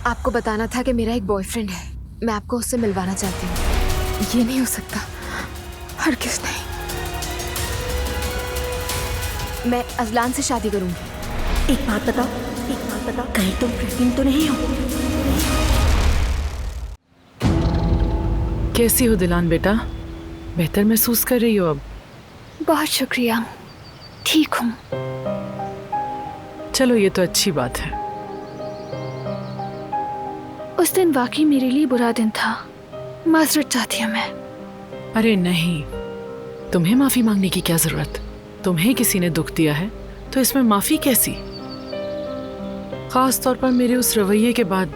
आपको बताना था कि मेरा एक बॉयफ्रेंड है। मैं आपको उससे मिलवाना चाहती हूँ। ये नहीं हो सकता, हरगिज़ नहीं। मैं अजलान से शादी करूंगी। एक बात बताओ, कहीं तुम प्रेग्नेंट तो नहीं हो? कैसी हो दिलान बेटा? बेहतर महसूस कर रही हो अब? बहुत शुक्रिया, ठीक हूँ। चलो ये तो अच्छी बात है। उस दिन वाकई मेरे लिए बुरा दिन था, माजरत चाहती हूँ मैं। अरे नहीं, तुम्हें माफी मांगने की क्या जरूरत? तुम्हें किसी ने दुख दिया है तो इसमें माफी कैसी? खास तौर पर मेरे उस रवैये के बाद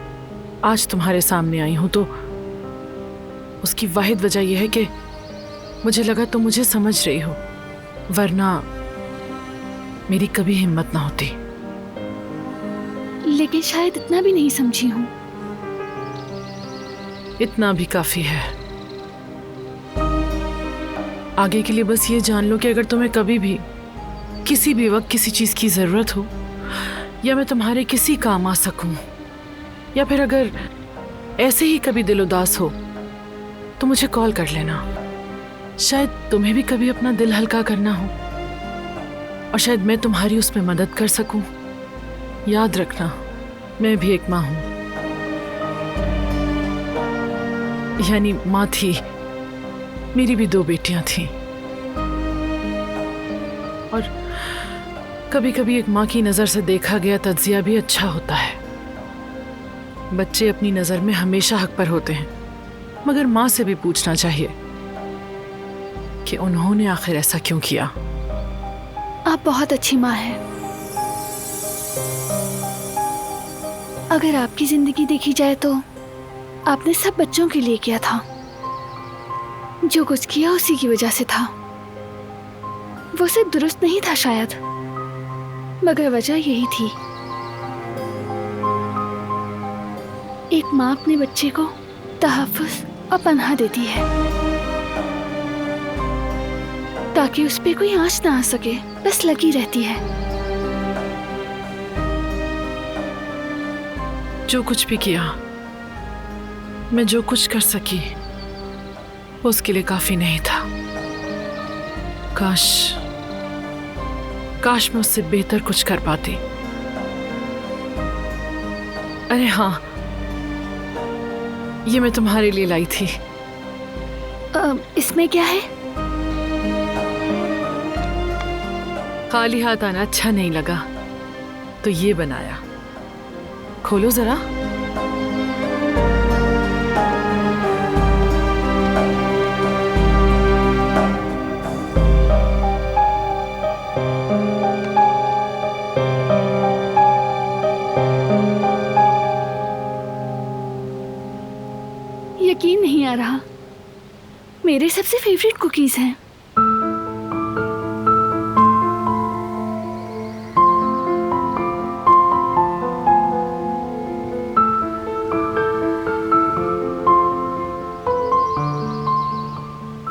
आज तुम्हारे सामने आई हूं तो उसकी वाहिद वजह यह है कि मुझे लगा तुम मुझे समझ रही हो, वरना मेरी कभी हिम्मत ना होती। लेकिन शायद इतना भी नहीं समझी हूँ। इतना भी काफी है। आगे के लिए बस ये जान लो कि अगर तुम्हें कभी भी किसी भी वक्त किसी चीज की जरूरत हो, या मैं तुम्हारे किसी काम आ सकूं, या फिर अगर ऐसे ही कभी दिल उदास हो तो मुझे कॉल कर लेना। शायद तुम्हें भी कभी अपना दिल हल्का करना हो और शायद मैं तुम्हारी उसमें मदद कर सकूं। याद रखना, मैं भी एक माँ हूं, यानी माँ थी। मेरी भी 2 बेटियां थीं और कभी कभी एक माँ की नजर से देखा गया तज्जिया भी अच्छा होता है। बच्चे अपनी नजर में हमेशा हक पर होते हैं, मगर माँ से भी पूछना चाहिए कि उन्होंने आखिर ऐसा क्यों किया। आप बहुत अच्छी माँ हैं। अगर आपकी जिंदगी देखी जाए तो आपने सब बच्चों के लिए किया था। जो कुछ किया उसी की वजह से था। वो सिर्फ दुरुस्त नहीं था शायद, मगर वजह यही थी। एक माँ अपने बच्चे को तहफ़्फ़ुज़ और पनाह देती है ताकि उस पे कोई आंच ना आ सके, बस लगी रहती है। जो कुछ भी किया, मैं जो कुछ कर सकी वो उसके लिए काफी नहीं था। काश मैं उससे बेहतर कुछ कर पाती। अरे हाँ, ये मैं तुम्हारे लिए लाई थी। इसमें क्या है? खाली हाथ आना अच्छा नहीं लगा तो ये बनाया। खोलो जरा। यकीन नहीं आ रहा, मेरे सबसे फेवरेट कुकीज हैं।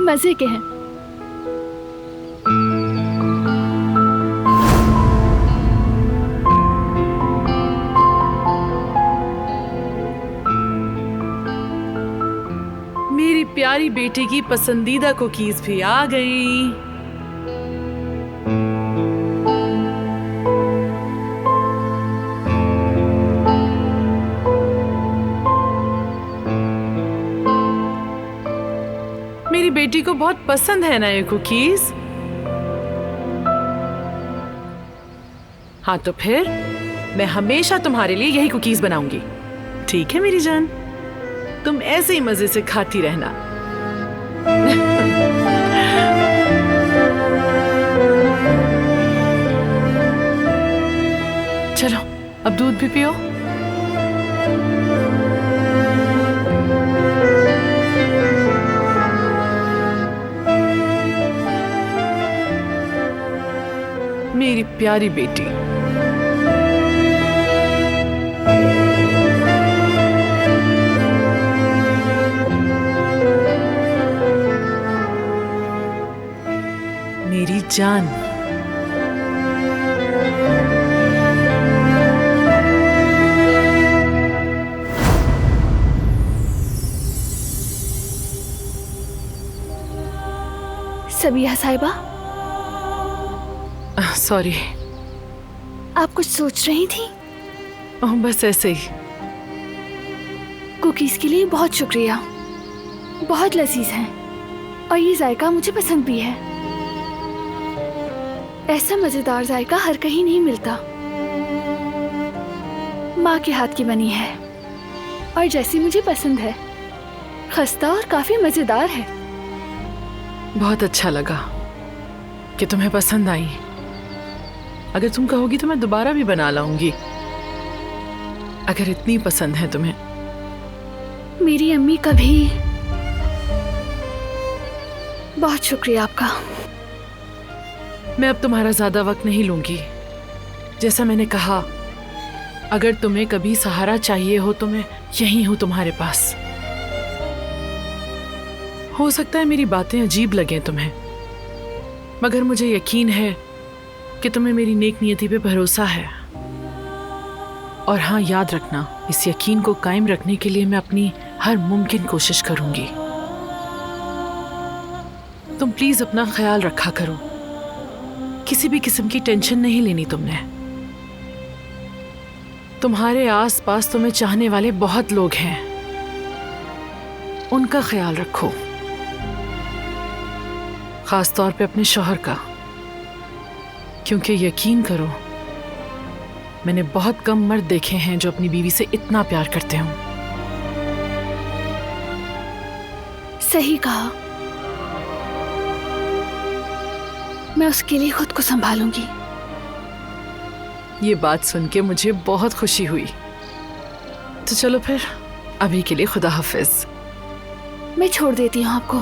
मजे के हैं। मेरी प्यारी बेटी की पसंदीदा कुकीज भी आ गई। मेरी बेटी को बहुत पसंद है ना ये कुकीज। हाँ तो फिर मैं हमेशा तुम्हारे लिए यही कुकीज बनाऊंगी। ठीक है मेरी जान, तुम ऐसे ही मजे से खाती रहना। चलो अब दूध भी पियो। मेरी प्यारी बेटी। मेरी जान। सबिया साहिबा, सॉरी। आप कुछ सोच रही थी? बस ऐसे ही। कुकीज के लिए बहुत शुक्रिया, बहुत लजीज हैं और ये जायका मुझे पसंद भी है। ऐसा मजेदार जायका हर कहीं नहीं मिलता। माँ के हाथ की बनी है और जैसी मुझे पसंद है, खस्ता और काफी मजेदार है। बहुत अच्छा लगा कि तुम्हें पसंद आई। अगर तुम कहोगी तो मैं दोबारा भी बना लाऊंगी, अगर इतनी पसंद है तुम्हें। मेरी अम्मी कभी। बहुत शुक्रिया आपका। मैं अब तुम्हारा ज्यादा वक्त नहीं लूंगी। जैसा मैंने कहा, अगर तुम्हें कभी सहारा चाहिए हो तो मैं यहीं हूं तुम्हारे पास। हो सकता है मेरी बातें अजीब लगें तुम्हें, मगर मुझे यकीन है कि तुम्हें मेरी नेक नियति पे भरोसा है। और हाँ, याद रखना, इस यकीन को कायम रखने के लिए मैं अपनी हर मुमकिन कोशिश करूंगी। तुम प्लीज अपना ख्याल रखा करो। किसी भी किस्म की टेंशन नहीं लेनी तुमने। तुम्हारे आसपास तुम्हें चाहने वाले बहुत लोग हैं, उनका ख्याल रखो, खास तौर पे अपने शौहर का। क्योंकि यकीन करो, मैंने बहुत कम मर्द देखे हैं जो अपनी बीवी से इतना प्यार करते हों। सही कहा। मैं उसके लिए खुद को संभालूंगी। ये बात सुन के मुझे बहुत खुशी हुई। तो चलो फिर, अभी के लिए खुदा हाफिज। मैं छोड़ देती हूँ आपको।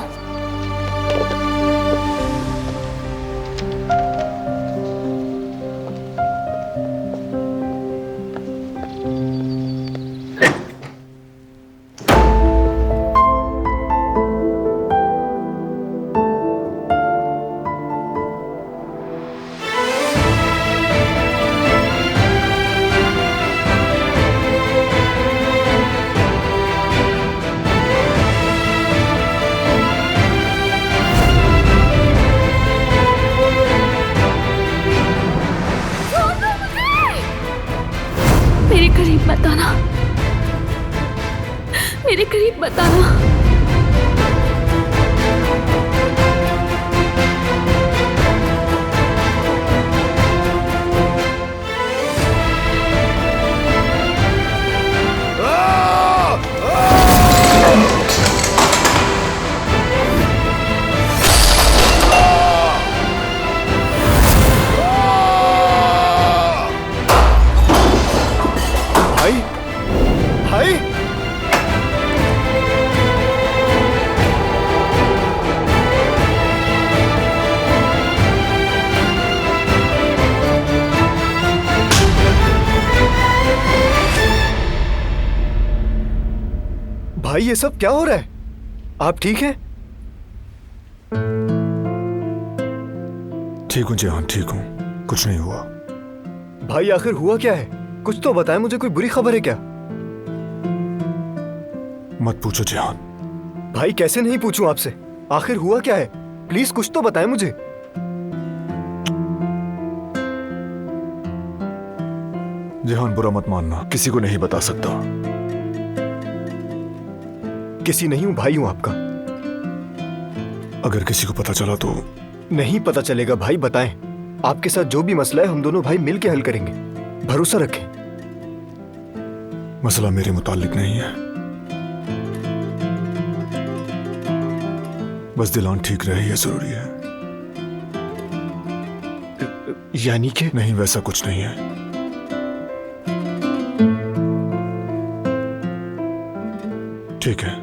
मेरे करीब मत आना, मेरे करीब मत आना। भाई ये सब क्या हो रहा है? आप ठीक हैं? ठीक हूँ जिहान, ठीक हूँ, कुछ नहीं हुआ। भाई आखिर हुआ क्या है? कुछ तो बताएं मुझे, कोई बुरी खबर है क्या? मत पूछो जिहान। भाई कैसे नहीं पूछूं आपसे? आखिर हुआ क्या है? प्लीज कुछ तो बताएं मुझे। जिहान बुरा मत मानना, किसी को नहीं बता सकता। किसी नहीं हूं, भाई हूं आपका। अगर किसी को पता चला तो? नहीं पता चलेगा भाई, बताएं। आपके साथ जो भी मसला है हम दोनों भाई मिल के हल करेंगे, भरोसा रखें। मसला मेरे मुताल्लिक नहीं है, बस दिलान ठीक रहे ये जरूरी है। यानी कि? नहीं, वैसा कुछ नहीं है। ठीक है,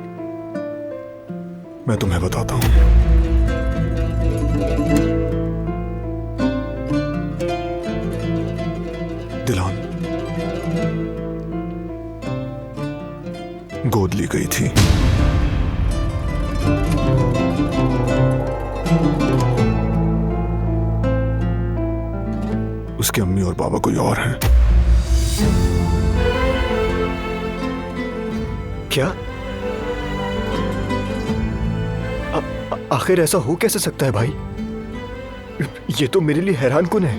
मैं तुम्हें बताता हूं। दिलान गोद ली गई थी। उसकी अम्मी और बाबा कोई और हैं। क्या? आखिर ऐसा हो कैसे सकता है भाई? ये तो मेरे लिए हैरान कुन है।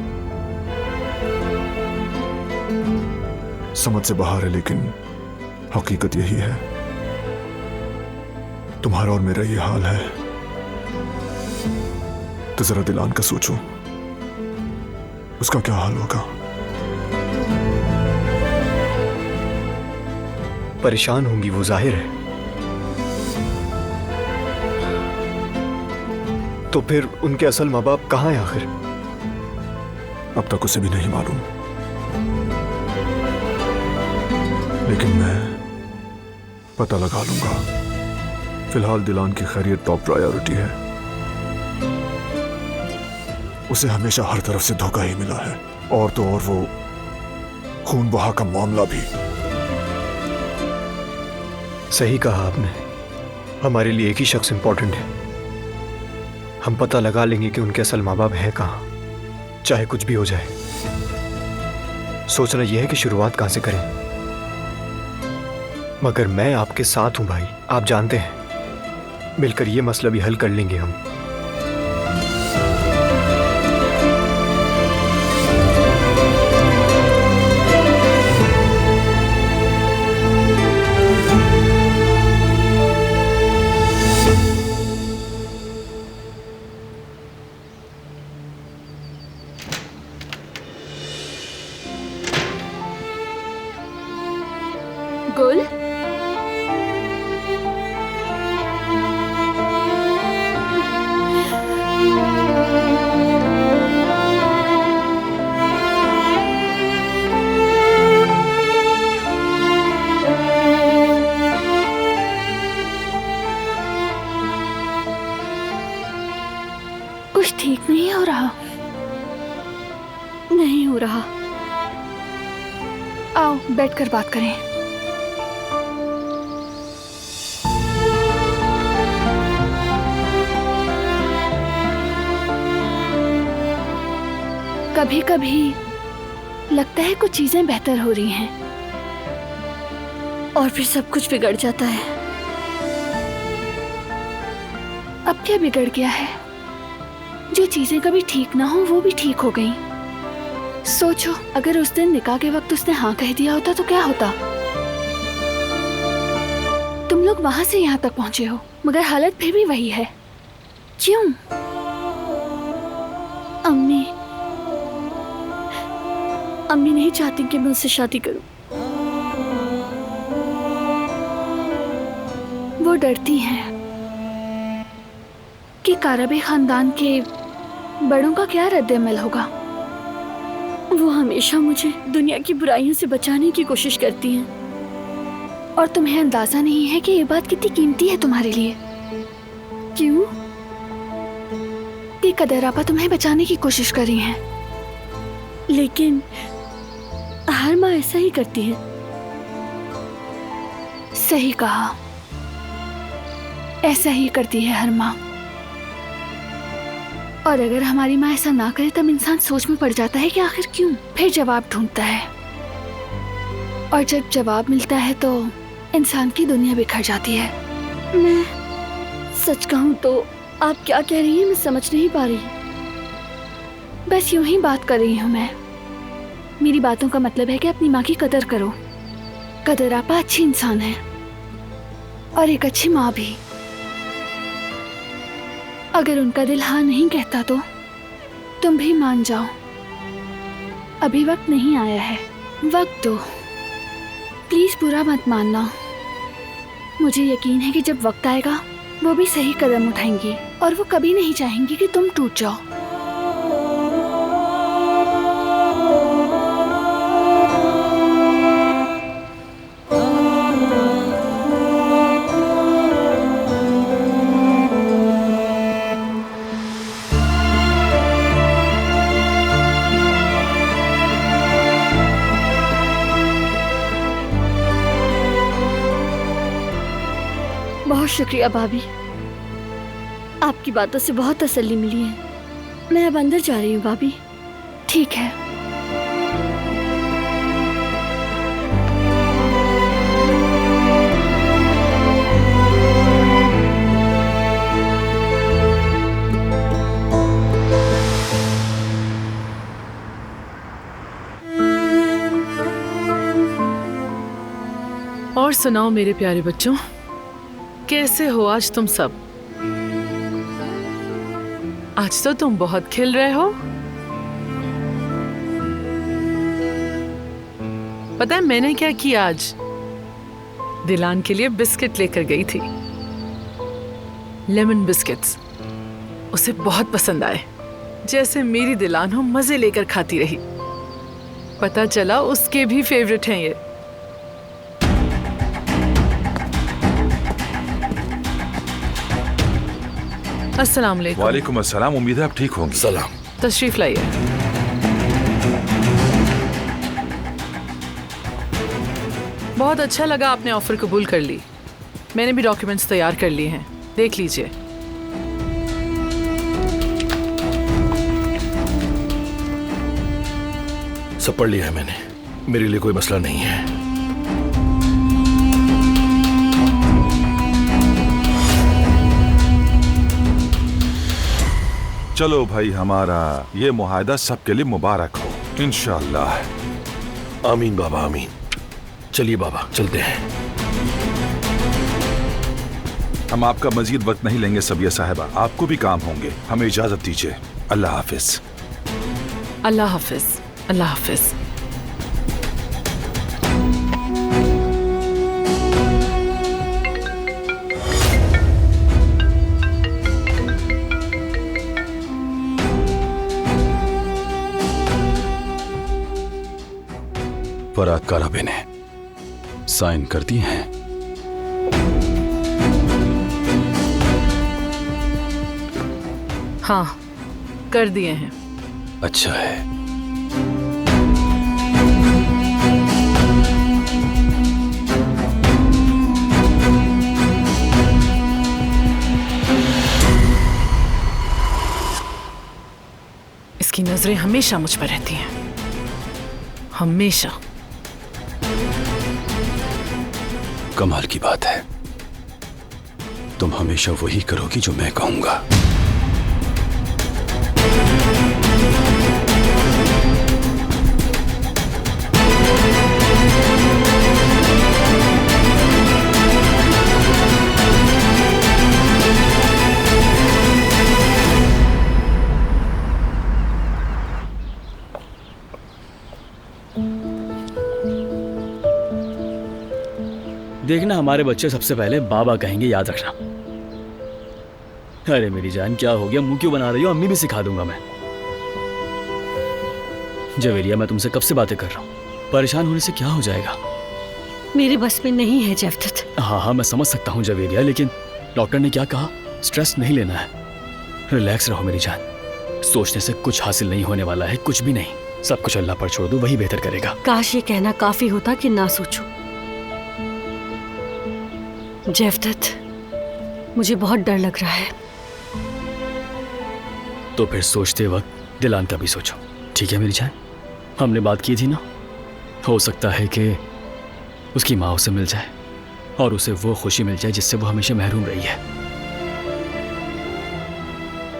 समझ से बाहर है, लेकिन हकीकत यही है। तुम्हारा और मेरा ये हाल है तो जरा दिलान का सोचो, उसका क्या हाल होगा। परेशान होंगी वो, जाहिर है। तो फिर उनके असल माँ बाप कहाँ हैं आखिर? अब तक उसे भी नहीं मालूम, लेकिन मैं पता लगा लूंगा। फिलहाल दिलान की खैरियत टॉप प्रायोरिटी है। उसे हमेशा हर तरफ से धोखा ही मिला है, और तो और वो खून बहा का मामला भी। सही कहा आपने। हमारे लिए एक ही शख्स इंपॉर्टेंट है। हम पता लगा लेंगे कि उनके असल माँ बाप हैं कहाँ, चाहे कुछ भी हो जाए। सोचना यह है कि शुरुआत कहाँ से करें। मगर मैं आपके साथ हूं भाई, आप जानते हैं। मिलकर ये मसला भी हल कर लेंगे हम। गुल, कुछ ठीक नहीं हो रहा। नहीं हो रहा। आओ बैठकर बात करें। कभी कभी लगता है कुछ चीजें बेहतर हो रही हैं और फिर सब कुछ बिगड़ जाता है। अब क्या बिगड़ गया है? जो चीजें कभी ठीक ना हो वो भी ठीक हो गई। सोचो, अगर उस दिन निकाह के वक्त उसने हाँ कह दिया होता तो क्या होता? तुम लोग वहां से यहाँ तक पहुंचे हो, मगर हालत फिर भी वही है। क्यों? अम्मी नहीं चाहती कि मैं उससे शादी करूं। वो डरती हैं कि कारबे खानदान के बड़ों का क्या रद्द-ए-अमल होगा। वो हमेशा मुझे दुनिया की बुराइयों से बचाने की कोशिश करती हैं। और तुम्हें अंदाजा नहीं है कि ये बात कितनी कीमती है तुम्हारे लिए। क्यों? कि कदर आपा तुम्हें बचाने की कोशिश कर रही हैं। लेकिन हर माँ ऐसा ही करती है। सही कहा, ऐसा ही करती है हर माँ। और अगर हमारी माँ ऐसा ना करे तब इंसान सोच में पड़ जाता है कि आखिर क्यों। फिर जवाब ढूंढता है, और जब जवाब मिलता है तो इंसान की दुनिया बिखर जाती है। मैं सच कहूँ तो आप क्या कह रही हैं मैं समझ नहीं पा रही। बस यूं ही बात कर रही हूँ मैं। मेरी बातों का मतलब है कि अपनी माँ की कदर करो। कदर आपा अच्छी इंसान है और एक अच्छी माँ भी। अगर उनका दिल हाँ नहीं कहता तो तुम भी मान जाओ। अभी वक्त नहीं आया है, वक्त दो। प्लीज बुरा मत मानना। मुझे यकीन है कि जब वक्त आएगा वो भी सही कदम उठाएंगी और वो कभी नहीं चाहेंगी कि तुम टूट जाओ। बहुत शुक्रिया भाभी, आपकी बातों से बहुत तसल्ली मिली है। मैं अब अंदर जा रही हूँ भाभी। ठीक है। और सुनाओ मेरे प्यारे बच्चों, कैसे हो आज तुम सब? आज तो तुम बहुत खिल रहे हो। पता है मैंने क्या किया आज? दिलान के लिए बिस्किट लेकर गई थी, लेमन बिस्किट्स। उसे बहुत पसंद आए। जैसे मेरी दिलान हो मजे लेकर खाती रही। पता चला उसके भी फेवरेट हैं ये। अस्सलाम वालेकुम। वालेकुम अस्सलाम। उम्मीद है आप ठीक होंगी। सलाम। तशरीफ लाइए। बहुत अच्छा लगा आपने ऑफर कबूल कर ली। मैंने भी डॉक्यूमेंट्स तैयार कर लिए हैं, देख लीजिए। सब पढ़ लिया है मैंने, मेरे लिए कोई मसला नहीं है। चलो भाई, हमारा ये मुआहदा सबके लिए मुबारक हो इंशाअल्लाह। आमीन बाबा आमीन। चलिए बाबा चलते हैं। हम आपका मजीद वक्त नहीं लेंगे सबिया साहिबा, आपको भी काम होंगे। हमें इजाजत दीजिए। अल्लाह हाफिज। अल्लाह हाफिज। अल्लाह हाफिज। फराद काराबे ने साइन कर दिए हैं। हाँ, कर दिए हैं। अच्छा है। इसकी नजरें हमेशा मुझ पर रहती हैं, हमेशा। कमाल की बात है, तुम हमेशा वही करोगी जो मैं कहूंगा। देखना, हमारे बच्चे सबसे पहले बाबा कहेंगे, याद रखना। अरे मेरी जान, क्या हो गया? मुंह क्यों बना रही हो? अम्मी भी सिखा दूंगा मैं। जवेरिया, मैं तुमसे कब से बातें कर रहा हूँ, परेशान होने से क्या हो जाएगा? मेरे बस में नहीं है जवदत। हाँ हाँ, मैं समझ सकता हूँ जवेरिया, लेकिन डॉक्टर ने क्या कहा? स्ट्रेस नहीं लेना है, रिलैक्स रहो मेरी जान। सोचने से कुछ हासिल नहीं होने वाला है, कुछ भी नहीं। सब कुछ अल्लाह पर छोड़ दो, वही बेहतर करेगा। काश ये कहना काफी होता कि ना सोचूं। जवदत, मुझे बहुत डर लग रहा है। तो फिर सोचते वक्त दिलान का भी सोचो, ठीक है मेरी जान? हमने बात की थी ना, हो सकता है कि उसकी माँ उसे मिल जाए और उसे वो खुशी मिल जाए जिससे वो हमेशा महरूम रही है।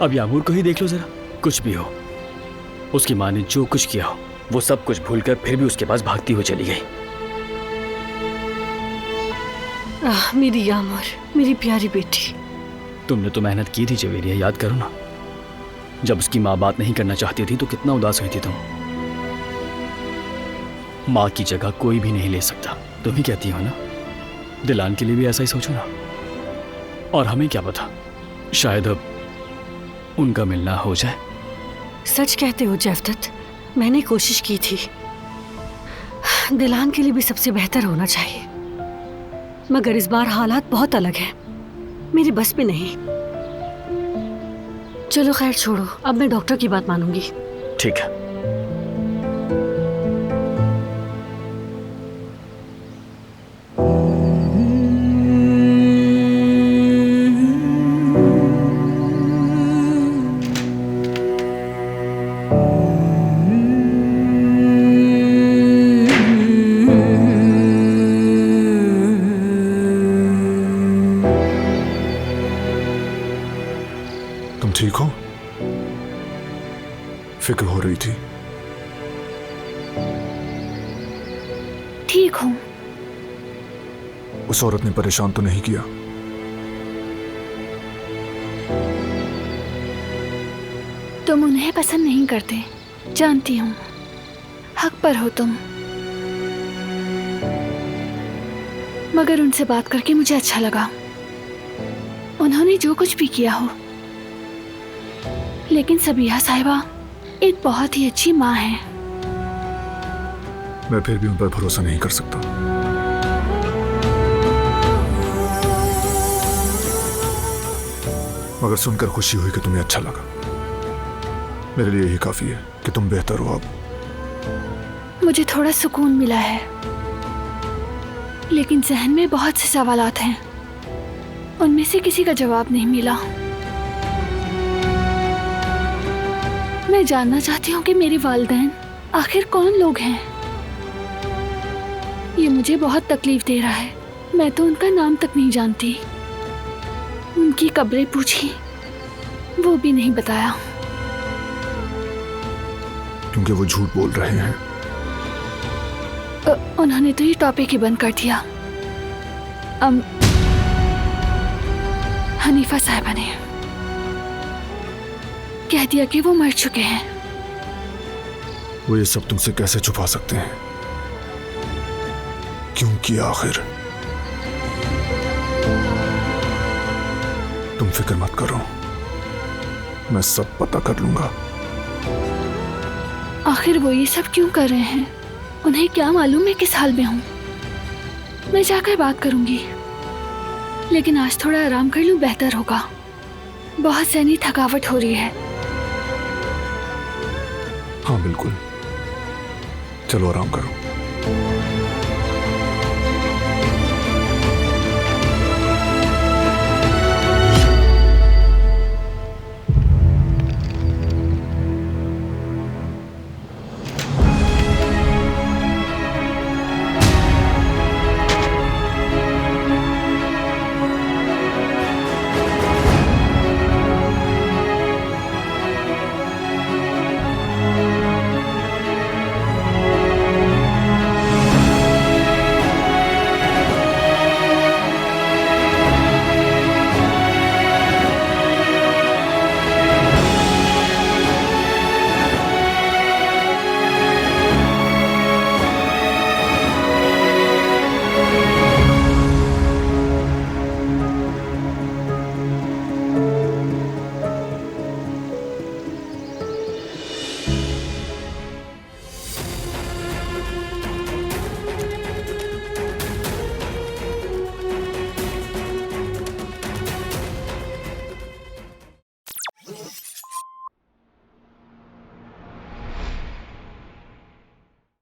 अब यामूर को ही देख लो जरा, कुछ भी हो, उसकी माँ ने जो कुछ किया हो वो सब कुछ भूलकर फिर भी उसके पास भागती हुई चली गई। मेरी यामूर, मेरी प्यारी बेटी। तुमने तो मेहनत की थी जवेरिया, याद करो ना। जब उसकी माँ बात नहीं करना चाहती थी तो कितना उदास हुई थी तुम। माँ की जगह कोई भी नहीं ले सकता, तुम ही कहती हो ना। दिलान के लिए भी ऐसा ही सोचो ना। और हमें क्या पता, शायद अब उनका मिलना हो जाए। सच कहते हो जवदत, मैंने कोशिश की थी। दिलान के लिए भी सबसे बेहतर होना चाहिए, मगर इस बार हालात बहुत अलग हैं, मेरे बस में नहीं। चलो खैर छोड़ो, अब मैं डॉक्टर की बात मानूंगी। ठीक है। तुम ठीक हो? फिक्र हो रही थी। ठीक हूँ, उस औरत ने परेशान तो नहीं किया? तुम उन्हें पसंद नहीं करते, जानती हूँ। हक पर हो तुम, मगर उनसे बात करके मुझे अच्छा लगा। उन्होंने जो कुछ भी किया हो, लेकिन सबीहा साहिबा एक बहुत ही अच्छी माँ है। मैं फिर भी उन पर भरोसा नहीं कर सकता। मगर सुनकर खुशी हुई कि तुम्हें अच्छा लगा। मेरे लिए यही काफी है कि तुम बेहतर हो अब। मुझे थोड़ा सुकून मिला है, लेकिन जहन में बहुत से सवालात हैं। उनमें से किसी का जवाब नहीं मिला। मैं जानना चाहती हूँ कि मेरे वालिदैन आखिर कौन लोग हैं। ये मुझे बहुत तकलीफ दे रहा है। मैं तो उनका नाम तक नहीं जानती। उनकी कब्रें पूछी, वो भी नहीं बताया। क्योंकि वो झूठ बोल रहे हैं। उन्होंने तो ये टॉपिक ही बंद कर दिया। हनीफा साहिबा ने कह दिया कि वो मर चुके हैं। वो ये सब तुमसे कैसे छुपा सकते हैं? क्योंकि आखिर तुम फिक्र मत करो, मैं सब पता कर लूंगा। आखिर वो ये सब क्यों कर रहे हैं? उन्हें क्या मालूम मैं किस हाल में हूँ। मैं जाकर बात करूंगी, लेकिन आज थोड़ा आराम कर लूं, बेहतर होगा। बहुत ज़हनी थकावट हो रही है। हाँ बिल्कुल, चलो आराम करो।